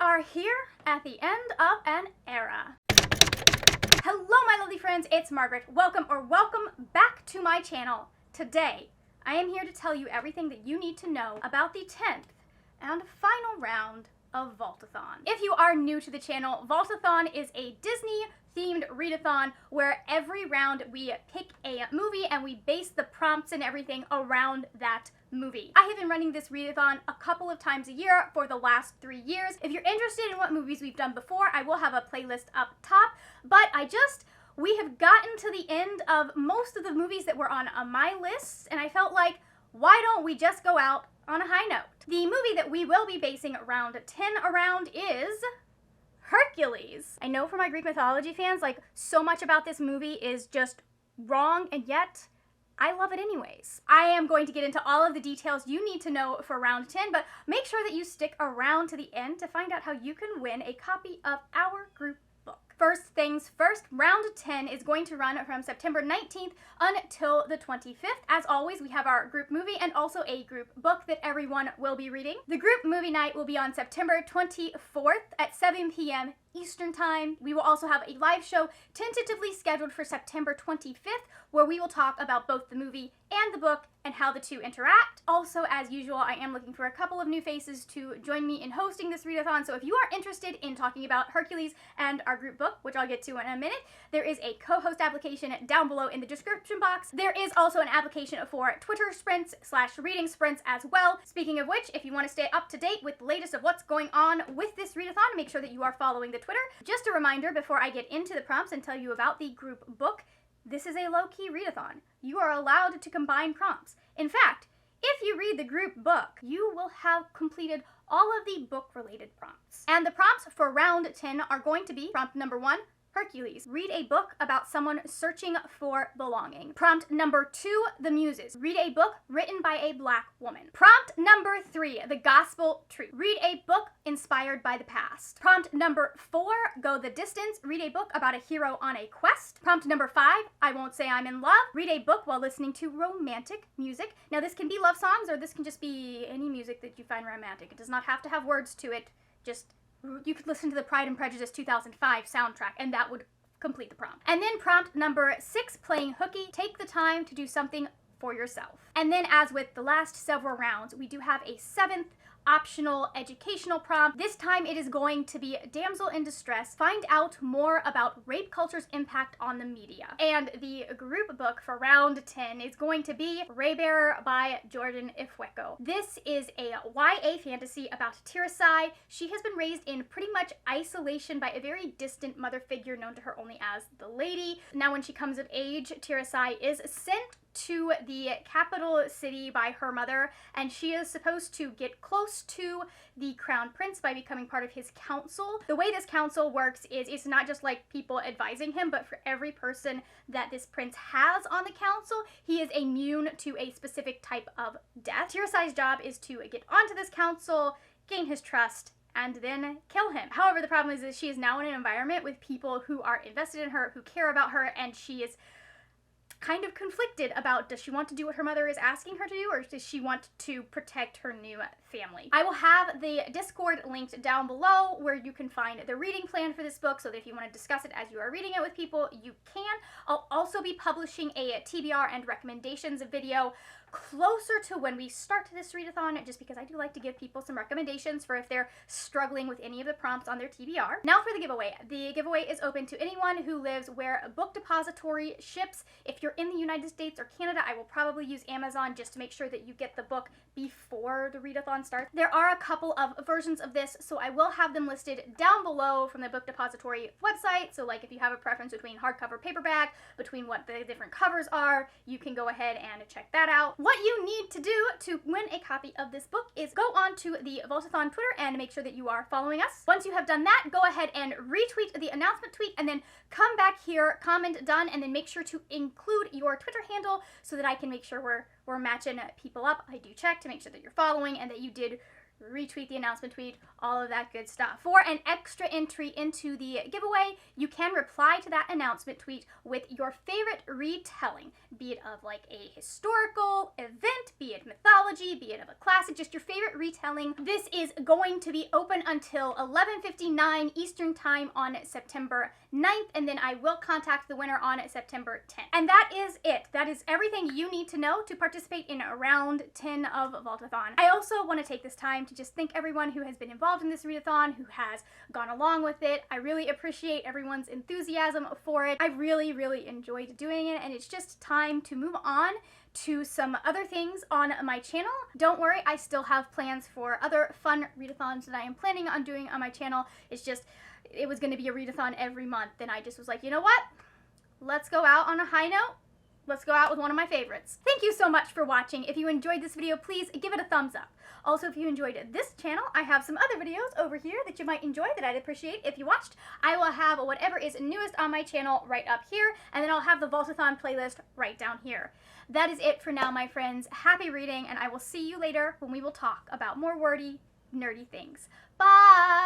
are here at the end of an era. Hello my lovely friends, it's Margaret. Welcome back to my channel. Today, I am here to tell you everything that you need to know about the 10th and final round of Vaultathon. If you are new to the channel, Vaultathon is a Disney themed readathon where every round we pick a movie and we base the prompts and everything around that movie. I have been running this readathon a couple of times a year for the last 3 years. If you're interested in what movies we've done before, I will have a playlist up top, but we have gotten to the end of most of the movies that were on my list, and I felt like, why don't we just go out on a high note? The movie that we will be basing round 10 around is Hercules. I know for my Greek mythology fans, like, so much about this movie is just wrong, and yet I love it anyways. I am going to get into all of the details you need to know for round 10, but make sure that you stick around to the end to find out how you can win a copy of our group book. First things first, round 10 is going to run from September 19th until the 25th. As always, we have our group movie and also a group book that everyone will be reading. The group movie night will be on September 24th at 7 p.m. Eastern Time. We will also have a live show tentatively scheduled for September 25th, where we will talk about both the movie and the book and how the two interact. Also, as usual, I am looking for a couple of new faces to join me in hosting this readathon, so if you are interested in talking about Hercules and our group book, which I'll get to in a minute, there is a co-host application down below in the description box. There is also an application for Twitter sprints / reading sprints as well. Speaking of which, if you want to stay up to date with the latest of what's going on with this readathon, make sure that you are following the Twitter. Just a reminder before I get into the prompts and tell you about the group book, this is a low-key readathon. You are allowed to combine prompts. In fact, if you read the group book, you will have completed all of the book-related prompts. And the prompts for round 10 are going to be prompt number 1, Hercules. Read a book about someone searching for belonging. Prompt number 2, The Muses. Read a book written by a Black woman. Prompt number 3, The Gospel Truth. Read a book inspired by the past. Prompt number 4, Go the Distance. Read a book about a hero on a quest. Prompt number 5, I Won't Say I'm in Love. Read a book while listening to romantic music. Now this can be love songs or this can just be any music that you find romantic. It does not have to have words to it. You could listen to the Pride and Prejudice 2005 soundtrack and that would complete the prompt. And then prompt number 6, playing hooky. Take the time to do something for yourself. And then, as with the last several rounds, we do have a 7th optional educational prompt. This time it is going to be Damsel in Distress. Find out more about rape culture's impact on the media. And the group book for round 10 is going to be Raybearer by Jordan Ifueko. This is a YA fantasy about Tirasai. She has been raised in pretty much isolation by a very distant mother figure known to her only as the Lady. Now when she comes of age, Tirasai is sent to the capital city by her mother, and she is supposed to get close to the crown prince by becoming part of his council. The way this council works is it's not just like people advising him, but for every person that this prince has on the council, he is immune to a specific type of death. Tirasai's job is to get onto this council, gain his trust, and then kill him. However, the problem is that she is now in an environment with people who are invested in her, who care about her, and she is kind of conflicted about, does she want to do what her mother is asking her to do, or does she want to protect her new family? I will have the Discord linked down below where you can find the reading plan for this book, so that if you want to discuss it as you are reading it with people, you can. I'll also be publishing a TBR and recommendations video closer to when we start this readathon, just because I do like to give people some recommendations for if they're struggling with any of the prompts on their TBR. Now for the giveaway. The giveaway is open to anyone who lives where a book depository ships. If you're in the United States or Canada, I will probably use Amazon just to make sure that you get the book before the readathon starts. There are a couple of versions of this, so I will have them listed down below from the book depository website. So like if you have a preference between hardcover, paperback, between what the different covers are, you can go ahead and check that out. What you need to do to win a copy of this book is go on to the Vaultathon Twitter and make sure that you are following us. Once you have done that, go ahead and retweet the announcement tweet and then come back here, comment done, and then make sure to include your Twitter handle so that I can make sure we're matching people up. I do check to make sure that you're following and that you did retweet the announcement tweet, all of that good stuff. For an extra entry into the giveaway, you can reply to that announcement tweet with your favorite retelling, be it of like a historical event, be it mythology, be it of a classic, just your favorite retelling. This is going to be open until 11:59 Eastern Time on September 9th, and then I will contact the winner on September 10th. And that is it. That is everything you need to know to participate in round 10 of Vaultathon. I also want to take this time to just thank everyone who has been involved in this readathon, who has gone along with it. I really appreciate everyone's enthusiasm for it. I really, really enjoyed doing it, and it's just time to move on to some other things on my channel. Don't worry, I still have plans for other fun readathons that I am planning on doing on my channel. It's just, it was going to be a readathon every month, and I just was like, you know what? Let's go out on a high note. Let's go out with one of my favorites. Thank you so much for watching. If you enjoyed this video, please give it a thumbs up. Also, if you enjoyed this channel, I have some other videos over here that you might enjoy that I'd appreciate if you watched. I will have whatever is newest on my channel right up here, and then I'll have the Vaultathon playlist right down here. That is it for now, my friends. Happy reading, and I will see you later when we will talk about more wordy, nerdy things. Bye!